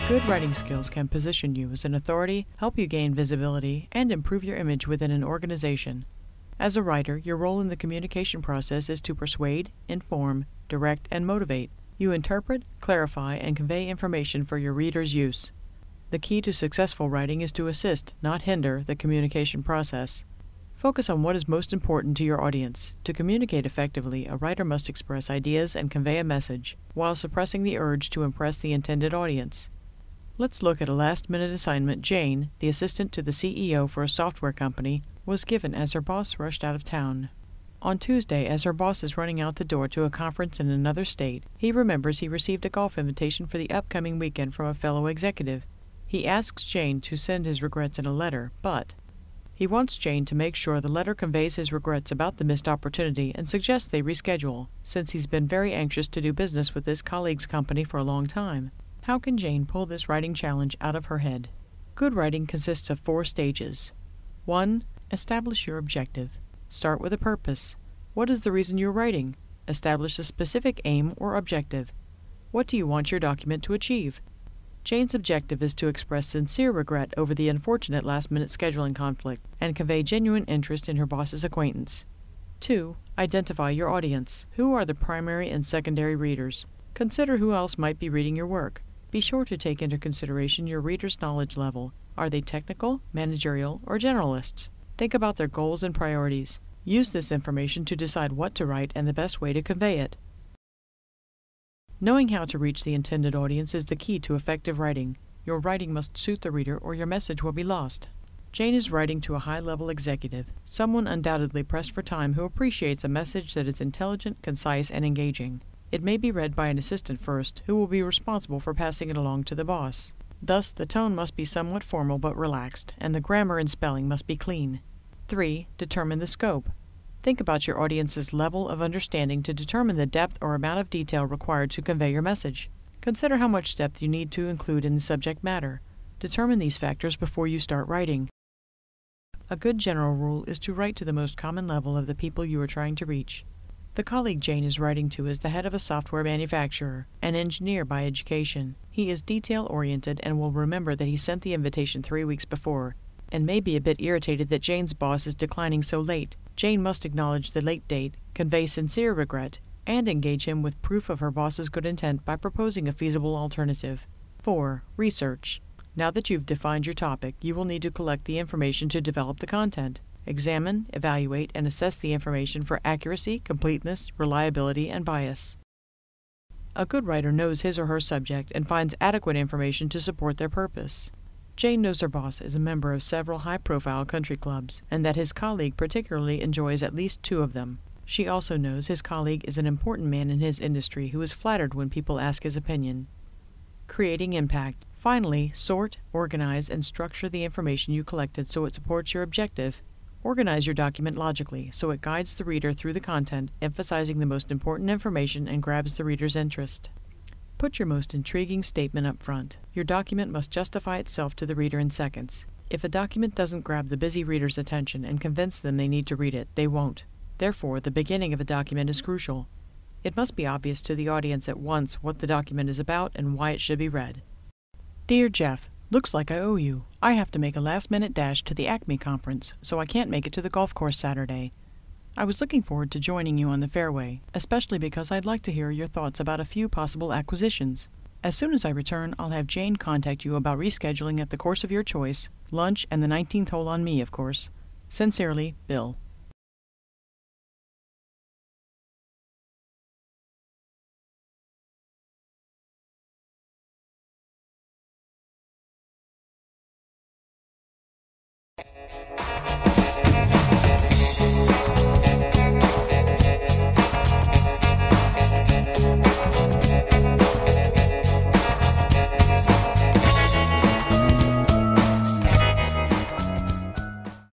Good writing skills can position you as an authority, help you gain visibility, and improve your image within an organization. As a writer, your role in the communication process is to persuade, inform, direct, and motivate. You interpret, clarify, and convey information for your readers' use. The key to successful writing is to assist, not hinder, the communication process. Focus on what is most important to your audience. To communicate effectively, a writer must express ideas and convey a message, while suppressing the urge to impress the intended audience. Let's look at a last-minute assignment Jane, the assistant to the CEO for a software company, was given as her boss rushed out of town. On Tuesday, as her boss is running out the door to a conference in another state, he remembers he received a golf invitation for the upcoming weekend from a fellow executive. He asks Jane to send his regrets in a letter, but he wants Jane to make sure the letter conveys his regrets about the missed opportunity and suggests they reschedule, since he's been very anxious to do business with this colleague's company for a long time. How can Jane pull this writing challenge out of her head? Good writing consists of 4 stages. 1. Establish your objective. Start with a purpose. What is the reason you're writing? Establish a specific aim or objective. What do you want your document to achieve? Jane's objective is to express sincere regret over the unfortunate last-minute scheduling conflict and convey genuine interest in her boss's acquaintance. 2. Identify your audience. Who are the primary and secondary readers? Consider who else might be reading your work. Be sure to take into consideration your readers' knowledge level. Are they technical, managerial, or generalists? Think about their goals and priorities. Use this information to decide what to write and the best way to convey it. Knowing how to reach the intended audience is the key to effective writing. Your writing must suit the reader or your message will be lost. Jane is writing to a high-level executive, someone undoubtedly pressed for time who appreciates a message that is intelligent, concise, and engaging. It may be read by an assistant first, who will be responsible for passing it along to the boss. Thus, the tone must be somewhat formal but relaxed, and the grammar and spelling must be clean. 3. Determine the scope. Think about your audience's level of understanding to determine the depth or amount of detail required to convey your message. Consider how much depth you need to include in the subject matter. Determine these factors before you start writing. A good general rule is to write to the most common level of the people you are trying to reach. The colleague Jane is writing to is the head of a software manufacturer, an engineer by education. He is detail-oriented and will remember that he sent the invitation 3 weeks before, and may be a bit irritated that Jane's boss is declining so late. Jane must acknowledge the late date, convey sincere regret, and engage him with proof of her boss's good intent by proposing a feasible alternative. 4. Research. Now that you've defined your topic, you will need to collect the information to develop the content. Examine, evaluate, and assess the information for accuracy, completeness, reliability, and bias. A good writer knows his or her subject and finds adequate information to support their purpose. Jane knows her boss is a member of several high-profile country clubs, and that his colleague particularly enjoys at least 2 of them. She also knows his colleague is an important man in his industry who is flattered when people ask his opinion. Creating impact. Finally, sort, organize, and structure the information you collected so it supports your objective. Organize your document logically so it guides the reader through the content, emphasizing the most important information and grabs the reader's interest. Put your most intriguing statement up front. Your document must justify itself to the reader in seconds. If a document doesn't grab the busy reader's attention and convince them they need to read it, they won't. Therefore, the beginning of a document is crucial. It must be obvious to the audience at once what the document is about and why it should be read. Dear Jeff, looks like I owe you. I have to make a last-minute dash to the Acme conference, so I can't make it to the golf course Saturday. I was looking forward to joining you on the fairway, especially because I'd like to hear your thoughts about a few possible acquisitions. As soon as I return, I'll have Jane contact you about rescheduling at the course of your choice, lunch, and the 19th hole on me, of course. Sincerely, Bill.